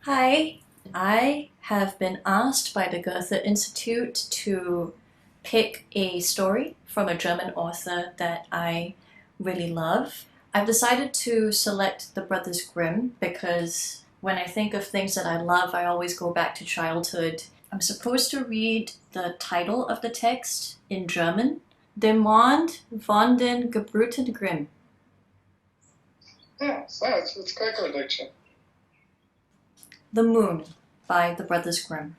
Hi, I have been asked by the Goethe-Institut to pick a story from a German author that I really love. I've decided to select the Brothers Grimm because when I think of things that I love, I always go back to childhood. I'm supposed to read the title of the text in German, Der Mond von den Gebrüdern Grimm. Ja, znaš, kako je. The Moon by the Brothers Grimm.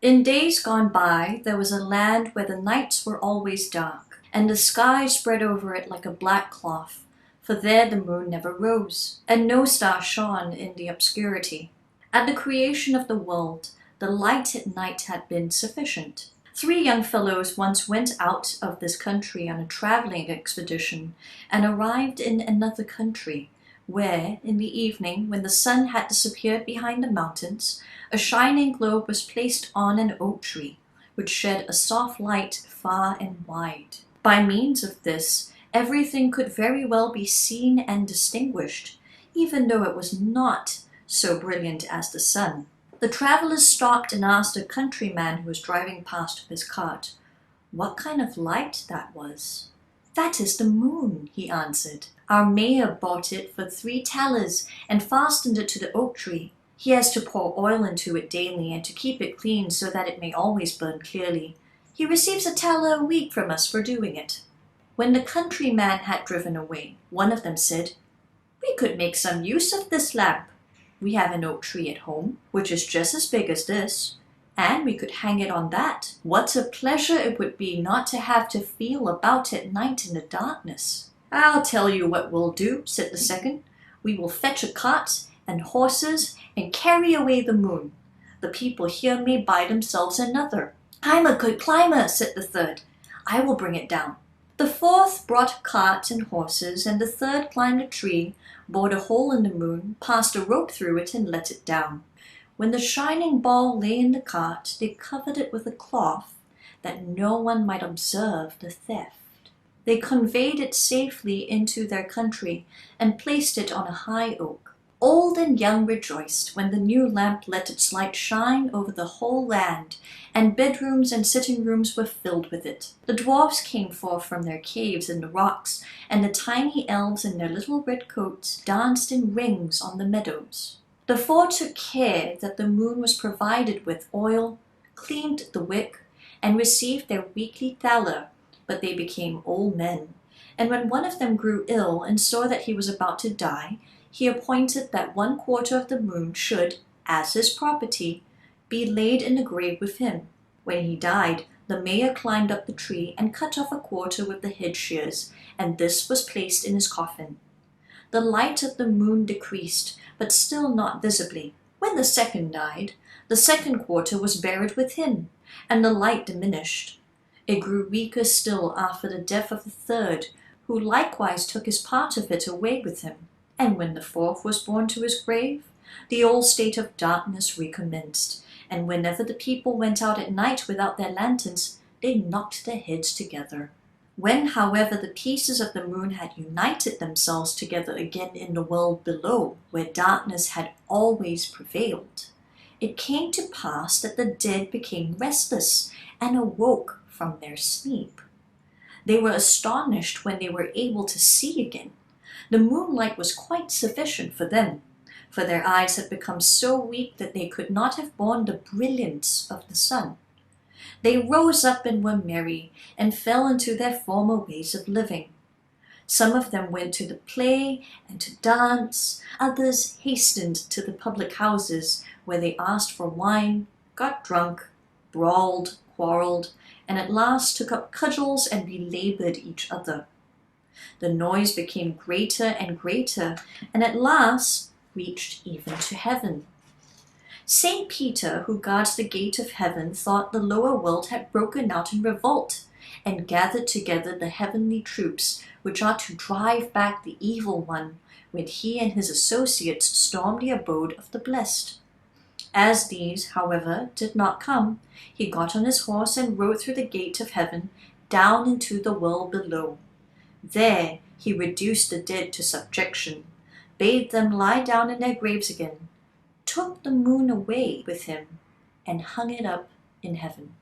In days gone by, there was a land where the nights were always dark, and the sky spread over it like a black cloth, for there the moon never rose, and no star shone in the obscurity. At the creation of the world, the light at night had been sufficient. 3 young fellows once went out of this country on a traveling expedition, and arrived in another country, where, in the evening, when the sun had disappeared behind the mountains, a shining globe was placed on an oak tree, which shed a soft light far and wide. By means of this, everything could very well be seen and distinguished, even though it was not so brilliant as the sun. The travelers stopped and asked a countryman who was driving past with his cart what kind of light that was. "That is the moon," he answered. "Our mayor bought it for 3 thalers and fastened it to the oak tree. He has to pour oil into it daily and to keep it clean so that it may always burn clearly. He receives a thaler a week from us for doing it." When the countryman had driven away, one of them said, "We could make some use of this lamp. We have an oak tree at home, which is just as big as this, and we could hang it on that. What a pleasure it would be not to have to feel about at night in the darkness." "I'll tell you what we'll do," said the second. "We will fetch a cart and horses and carry away the moon. The people here may buy themselves another." "I'm a good climber," said the third. "I will bring it down." The fourth brought a cart and horses, and the third climbed a tree, bored a hole in the moon, passed a rope through it, and let it down. When the shining ball lay in the cart, they covered it with a cloth, that no one might observe the theft. They conveyed it safely into their country, and placed it on a high oak. Old and young rejoiced when the new lamp let its light shine over the whole land, and bedrooms and sitting rooms were filled with it. The dwarfs came forth from their caves in the rocks, and the tiny elves in their little red coats danced in rings on the meadows. The 4 took care that the moon was provided with oil, cleaned the wick, and received their weekly thaler, but they became old men. And when one of them grew ill and saw that he was about to die, he appointed that 1/4 of the moon should, as his property, be laid in the grave with him. When he died, the mayor climbed up the tree and cut off 1/4 with the head shears, and this was placed in his coffin. The light of the moon decreased, but still not visibly. When the second died, the 2/4 was buried with him, and the light diminished. It grew weaker still after the death of the third, who likewise took his part of it away with him. And when the 4th was borne to his grave, the old state of darkness recommenced, and whenever the people went out at night without their lanterns, they knocked their heads together. When, however, the pieces of the moon had united themselves together again in the world below, where darkness had always prevailed, it came to pass that the dead became restless and awoke from their sleep. They were astonished when they were able to see again. The moonlight was quite sufficient for them, for their eyes had become so weak that they could not have borne the brilliance of the sun. They rose up and were merry, and fell into their former ways of living. Some of them went to the play and to dance, others hastened to the public houses, where they asked for wine, got drunk, brawled, quarrelled, and at last took up cudgels and belaboured each other. The noise became greater and greater, and at last reached even to heaven. Saint Peter, who guards the gate of heaven, thought the lower world had broken out in revolt, and gathered together the heavenly troops, which are to drive back the evil one, when he and his associates stormed the abode of the blessed. As these, however, did not come, he got on his horse and rode through the gate of heaven, down into the world below. There he reduced the dead to subjection, bade them lie down in their graves again, took the moon away with him and hung it up in heaven.